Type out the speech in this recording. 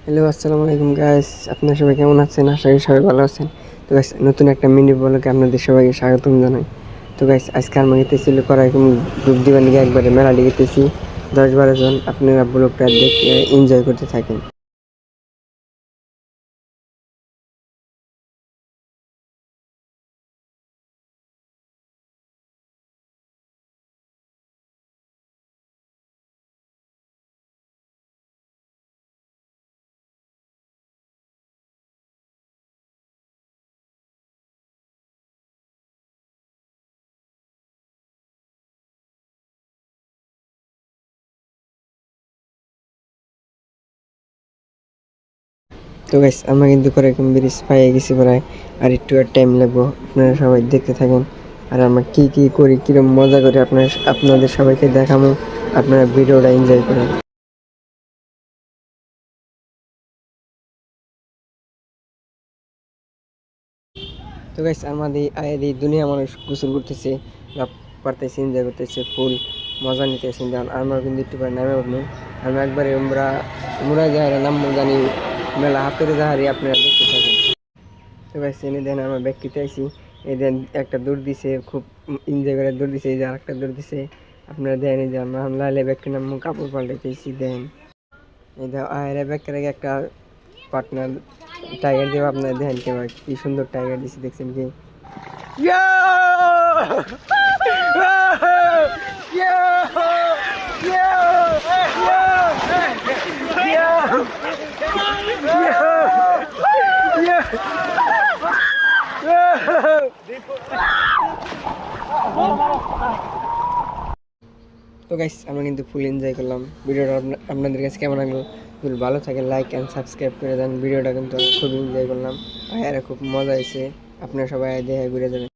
Hello, আসসালামু আলাইকুম guys. আপনারা সবাই কেমন আছেন? আশা করি সবাই ভালো আছেন। তো গাইস, নতুন একটা মিনি ব্লগে আপনাদের সবাইকে স্বাগতম জানাই। তো গাইস, আজকে আমরা গেতেছিল করাইকুম ডুব দিবার নিয়ে একবারে মেলা গেতেছি 10-12 জন। আপনারা ব্লগটা দেখে এনজয় করতে থাকেন। তো গাইস, আমরা কিন্তু করাইকুম ব্রিজ পাইয়ে গেছি প্রায়, আর একটু আর টাইম লাগবো। আপনারা সবাই দেখতে থাকেন আর আমরা কি করি, কিরকম মজা করি আপনাদের সবাইকে দেখাবো। আপনারা ভিডিওটা এনজয় করেন। তো গাইস, আমাদের এই দুনিয়া মানুষ গোসল করতেছে, পারতেছে, এনজয় করতেছে, ফুল মজা নিতেছে। যেমন আমরা কিন্তু একটু পরে নামে উঠবো। আমরা একবারে মুরা যাহারা নাম জানি মেলা হাতের যাহারি আপনারা দেখতে থাকেন। তো গাইস, এনে দেন আমরা ব্যক্তিতে আইসি। এই দেন একটা দৌড় দিছে, খুব এনজয় করে দৌড় দিছে। এই যে আরেকটা দৌড় দিছে। আপনারা দেন এই যে আমরা লাইলে ব্যক্তি নাম কাপড় পাল্টাইতেছি। দেন এই যে আয়ের ব্যক্তির আগে একটা পার্টনার টাইগার দেওয়া, আপনারা দেখেন কেউ কি সুন্দর টাইগার দিছে, দেখছেন কি? তো গাইস, আমরা কিন্তু ফুল এনজয় করলাম। ভিডিওটা আপনাদের কাছে কেমন লাগলো? যদি ভালো থাকে লাইক অ্যান্ড সাবস্ক্রাইব করে দেন। ভিডিওটা কিন্তু আমি খুব এনজয় করলাম আর খুব মজা হয়েছে। আপনারা সবাই দেখে ঘুরে যাবেন।